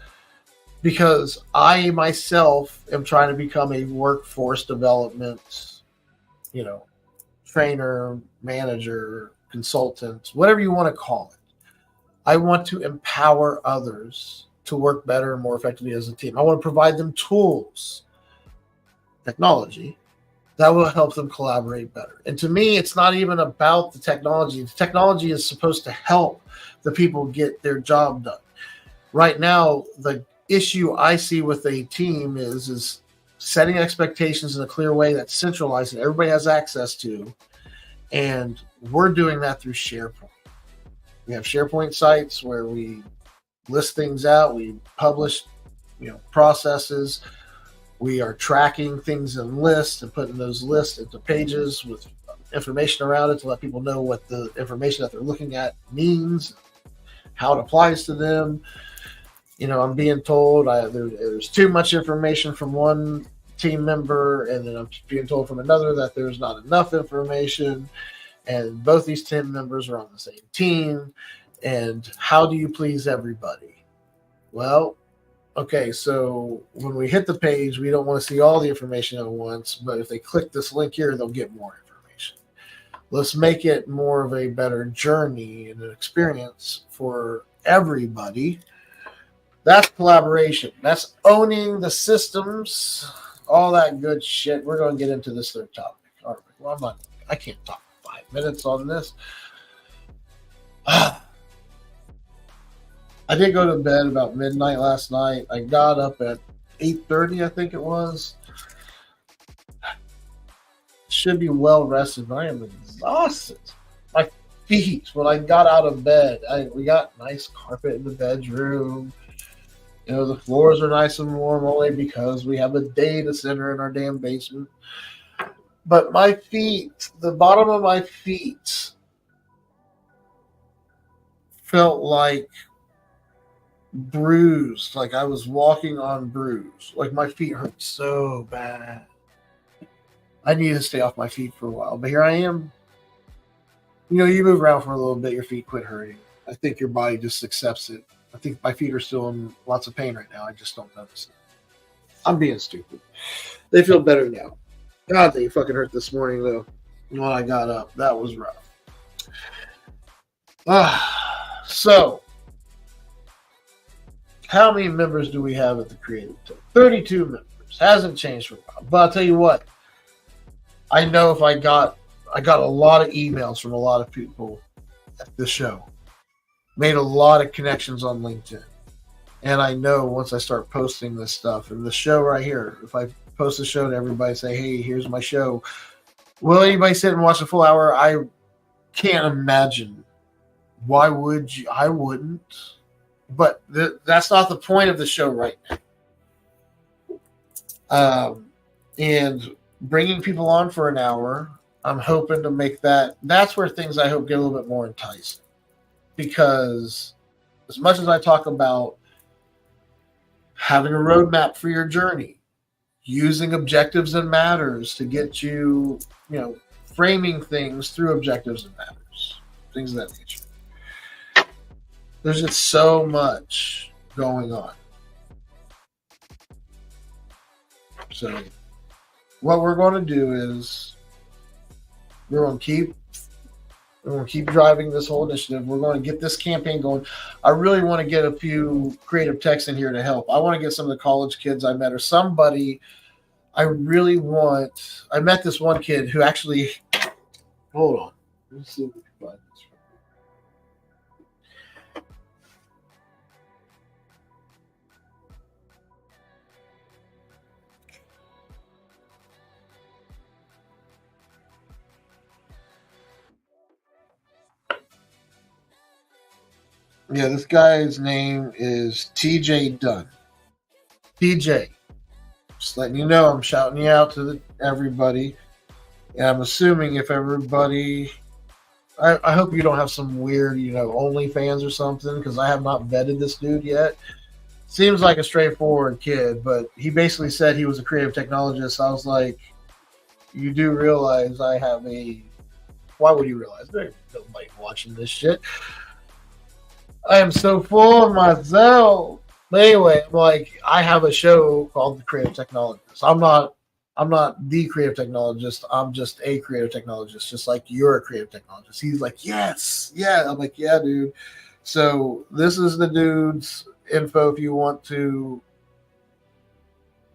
Because I myself am trying to become a workforce development, trainer, manager, consultant, whatever you want to call it. I want to empower others to work better and more effectively as a team. I want to provide them tools, technology, that will help them collaborate better. And to me, it's not even about the technology. The technology is supposed to help the people get their job done. Right now, the issue I see with a team is setting expectations in a clear way that's centralized and everybody has access to. And we're doing that through SharePoint. We have SharePoint sites where we list things out, we publish, processes. We are tracking things in lists and putting those lists into pages with information around it to let people know what the information that they're looking at means, how it applies to them. I'm being told there's too much information from one team member, and then I'm being told from another that there's not enough information, and both these team members are on the same team. And how do you please everybody? Well, okay, so when we hit the page, we don't want to see all the information at once, but if they click this link here, they'll get more information. Let's make it more of a better journey and an experience for everybody. That's collaboration. That's owning the systems, all that good shit. We're going to get into this third topic. All right. Well, I can't talk 5 minutes on this. I did go to bed about midnight last night. I got up at 8:30, I think it was. Should be well rested, but I am exhausted. My feet, when I got out of bed, we got nice carpet in the bedroom. The floors are nice and warm only because we have a data center in our damn basement. But my feet, the bottom of my feet felt like bruised, like I was walking on bruise. Like my feet hurt so bad. I need to stay off my feet for a while, but here I am. You move around for a little bit, your feet quit hurting. I think your body just accepts it. I think my feet are still in lots of pain right now. I just don't notice it. I'm being stupid. They feel better now. God, they fucking hurt this morning, though. When I got up, that was rough. So, how many members do we have at the Creative Tech? 32 members. Hasn't changed for a while. But I'll tell you what. I know if I got a lot of emails from a lot of people at the show. Made a lot of connections on LinkedIn. And I know once I start posting this stuff, and the show right here, if I post the show to everybody, say, hey, here's my show. Will anybody sit and watch a full hour? I can't imagine. Why would you? I wouldn't. But that's not the point of the show right now. And bringing people on for an hour, I'm hoping to make that's where things I hope get a little bit more enticing. Because as much as I talk about having a roadmap for your journey, using objectives and matters to get you, framing things through objectives and matters, things of that nature. There's just so much going on. So what we're going to do is we're going to keep driving this whole initiative. We're going to get this campaign going. I really want to get a few creative techs in here to help. I want to get some of the college kids I met or somebody I really want. I met this one kid who actually. Hold on. Let's see if we can find this. Yeah, this guy's name is TJ Dunn. TJ. Just letting you know, I'm shouting you out to everybody. And I'm assuming if everybody. I hope you don't have some weird, OnlyFans or something, because I have not vetted this dude yet. Seems like a straightforward kid, but he basically said he was a creative technologist. I was like, you do realize I have a. Why would you realize? There's nobody watching this shit. I am so full of myself. But anyway, I'm like, I have a show called The Creative Technologist. I'm not the creative technologist. I'm just a creative technologist, just like you're a creative technologist. He's like, yes, yeah. I'm like, yeah, dude. So this is the dude's info if you want to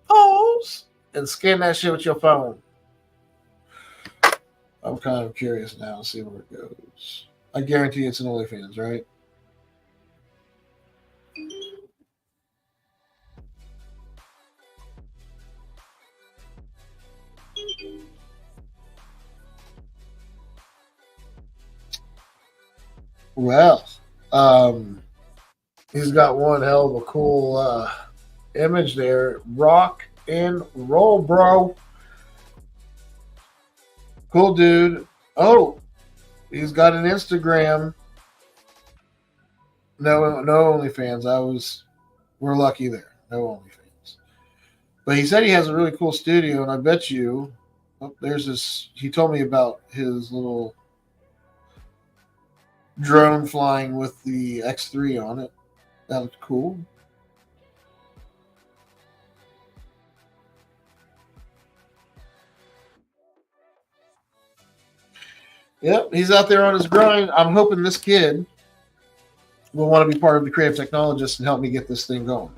pause and scan that shit with your phone. I'm kind of curious now to see where it goes. I guarantee it's an OnlyFans, right? Well, um, he's got one hell of a cool image there. Rock and roll, bro. Cool dude. Oh, he's got an Instagram. No OnlyFans. We're lucky there. No OnlyFans. But he said he has a really cool studio, and I bet you, there's this. He told me about his little drone flying with the X3 on it. That looked cool. Yep, he's out there on his grind. I'm hoping this kid will want to be part of the Creative Technologist and help me get this thing going.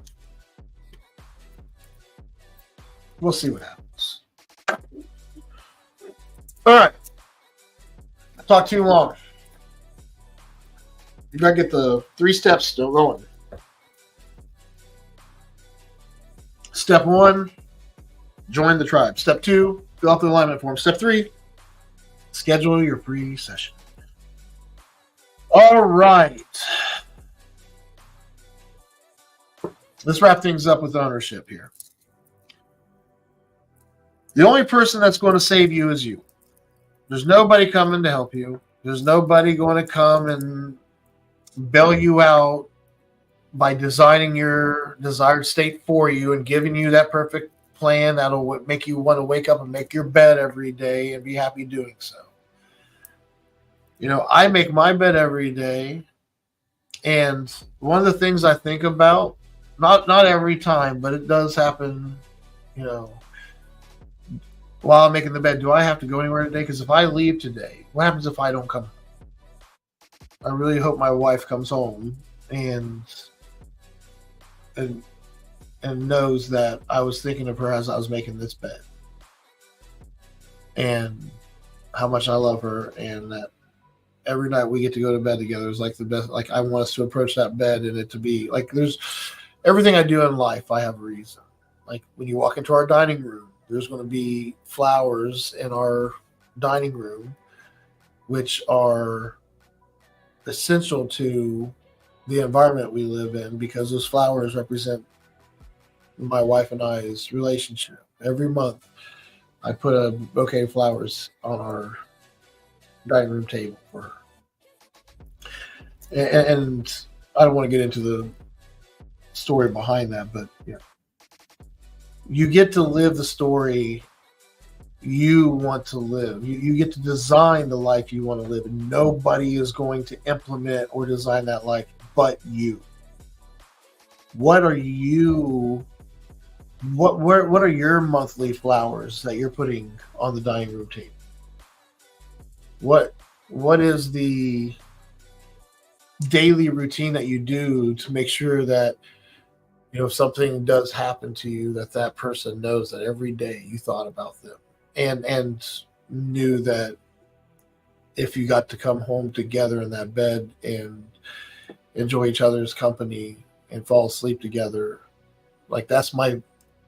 We'll see what happens. All right. I talked too long. You gotta get the 3 steps still going. Step 1, join the tribe. Step 2, fill out the alignment form. Step 3, schedule your free session. All right. Let's wrap things up with ownership here. The only person that's going to save you is you. There's nobody coming to help you. There's nobody going to come and bail you out by designing your desired state for you and giving you that perfect plan that'll make you want to wake up and make your bed every day and be happy doing so. I make my bed every day, and one of the things I think about, not every time, but it does happen, while I'm making the bed, do I have to go anywhere today? Because if I leave today, what happens if I don't come? I really hope my wife comes home and and knows that I was thinking of her as I was making this bed, and how much I love her, and that every night we get to go to bed together is like the best. Like, I want us to approach that bed and it to be like, there's everything I do in life, I have a reason. Like, when you walk into our dining room, there's going to be flowers in our dining room, which are essential to the environment we live in, because those flowers represent my wife and I's relationship. Every month, I put a bouquet of flowers on our dining room table for her. And I don't want to get into the story behind that, but yeah, you get to live the story you want to live. You get to design the life you want to live, and nobody is going to implement or design that life but you. What are you? What are your monthly flowers that you're putting on the dining room table? What is the daily routine that you do to make sure that If something does happen to you, that person knows that every day you thought about them, and knew that if you got to come home together in that bed and enjoy each other's company and fall asleep together, like that's my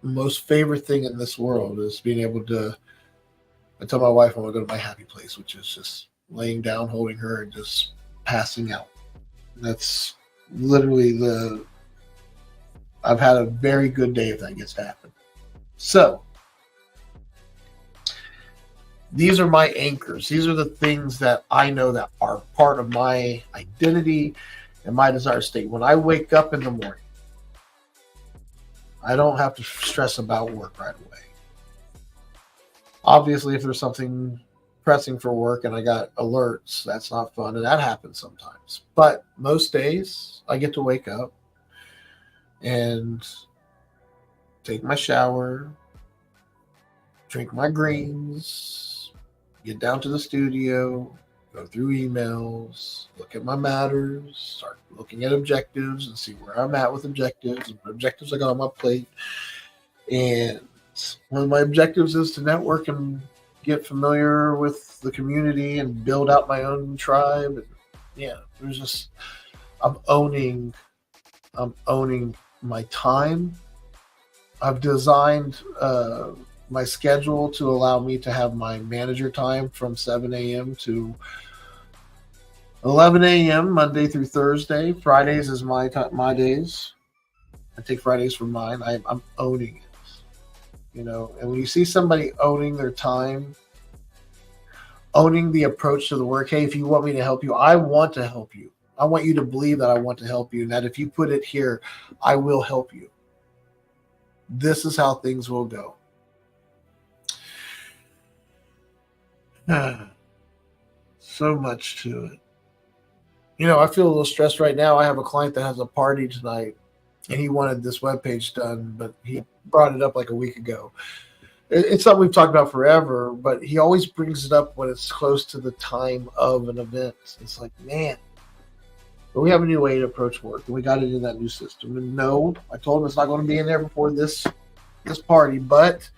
most favorite thing in this world, is being able to. I tell my wife I want to go to my happy place, which is just laying down, holding her, and just passing out. That's literally the. I've had a very good day if that gets to happen. So these are my anchors. These are the things that I know that are part of my identity and my desired state. When I wake up in the morning, I don't have to stress about work right away. Obviously, if there's something pressing for work and I got alerts, that's not fun, and that happens sometimes. But most days, I get to wake up and take my shower, drink my greens, get down to the studio, go through emails, look at my matters, start looking at objectives and see where I'm at with objectives and what objectives I got on my plate. And one of my objectives is to network and get familiar with the community and build out my own tribe. And yeah, there's just I'm owning my time. I've designed my schedule to allow me to have my manager time from 7 a.m. to 11 a.m. Monday through Thursday. Fridays is my days. I take Fridays for mine. I'm owning it. And when you see somebody owning their time, owning the approach to the work, hey, if you want me to help you, I want to help you. I want you to believe that I want to help you, and that if you put it here, I will help you. This is how things will go. So much to it. I feel a little stressed right now. I have a client that has a party tonight, and he wanted this webpage done, but he brought it up like a week ago. It's something we've talked about forever, but he always brings it up when it's close to the time of an event. It's like, man, but we have a new way to approach work, and we got it in that new system. And no, I told him it's not going to be in there before this party, but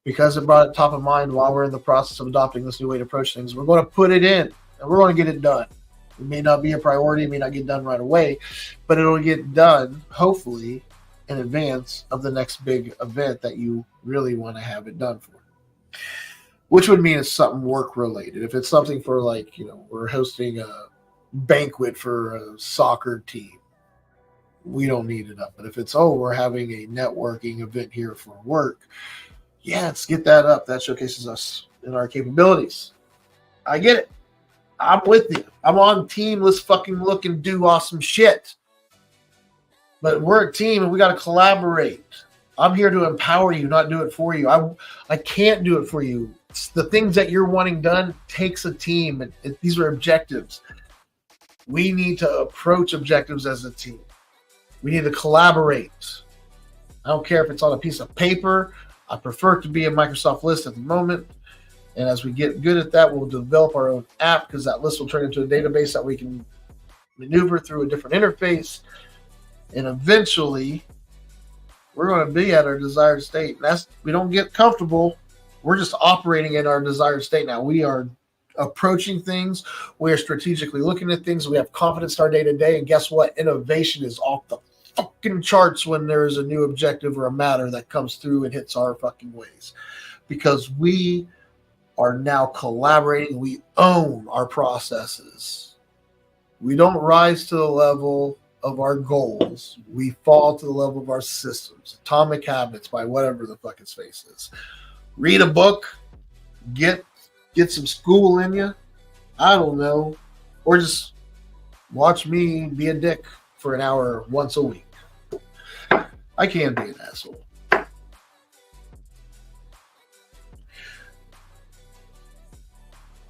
because it brought it top of mind while we're in the process of adopting this new way to approach things, we're going to put it in, and we're going to get it done. It may not be a priority, it may not get done right away, but it'll get done, hopefully, in advance of the next big event that you really want to have it done for. Which would mean it's something work related. If it's something for we're hosting a banquet for a soccer team, we don't need it up. But if it's, we're having a networking event here for work, yeah, let's get that up. That showcases us and our capabilities. I get it. I'm with you. I'm on team. Let's fucking look and do awesome shit. But we're a team and we got to collaborate. I'm here to empower you, not do it for you. I can't do it for you. It's the things that you're wanting done takes a team, and these are objectives. We need to approach objectives as a team. We need to collaborate. I don't care if it's on a piece of paper. I prefer it to be a Microsoft list at the moment. And as we get good at that, we'll develop our own app, because that list will turn into a database that we can maneuver through a different interface. And eventually, we're going to be at our desired state. We don't get comfortable. We're just operating in our desired state now. We are approaching things. We are strategically looking at things. We have confidence in our day-to-day. And guess what? Innovation is off the fucking charts when there's a new objective or a matter that comes through and hits our fucking ways. Because we are now collaborating. We own our processes. We don't rise to the level of our goals. We fall to the level of our systems. Atomic Habits by whatever the fuck his face is. Read a book. Get some school in you. I don't know. Or just watch me be a dick for an hour once a week. I can be an asshole.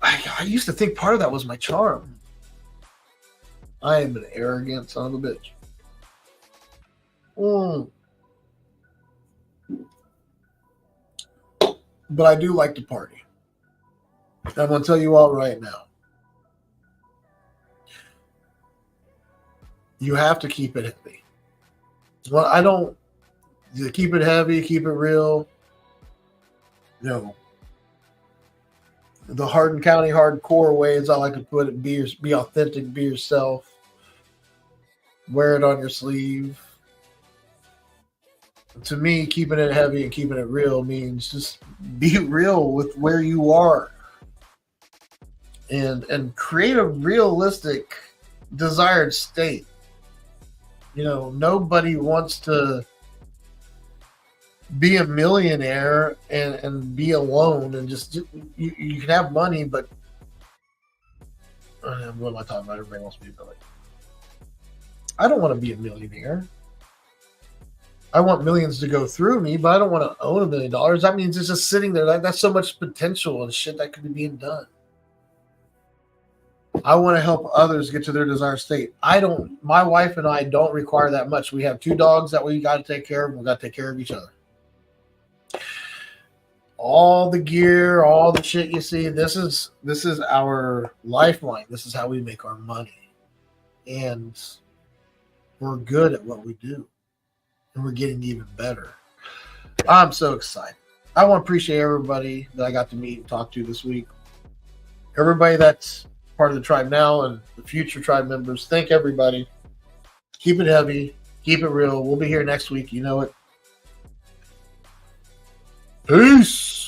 I used to think part of that was my charm. I am an arrogant son of a bitch. But I do like to party. I'm going to tell you all right now. You have to keep it heavy. Well, I don't keep it heavy, keep it real. You know, the Hardin County hardcore way, as I like to put it, be authentic, be yourself, wear it on your sleeve. To me, keeping it heavy and keeping it real means just be real with where you are and create a realistic desired state. You know, nobody wants to be a millionaire and be alone and just you can have money, but what am I talking about? Everybody wants to be a millionaire. I don't want to be a millionaire. I want millions to go through me, but I don't want to own $1 million. That means it's just sitting there. That's so much potential and shit that could be being done. I want to help others get to their desired state. My wife and I don't require that much. We have 2 dogs that we got to take care of. We got to take care of each other. All the gear, all the shit you see, this is our lifeline. This is how we make our money. And we're good at what we do. And we're getting even better. I'm so excited. I want to appreciate everybody that I got to meet and talk to this week. Everybody that's part of the tribe now and the future tribe members. Thank everybody. Keep it heavy. Keep it real. We'll be here next week. You know it. Peace.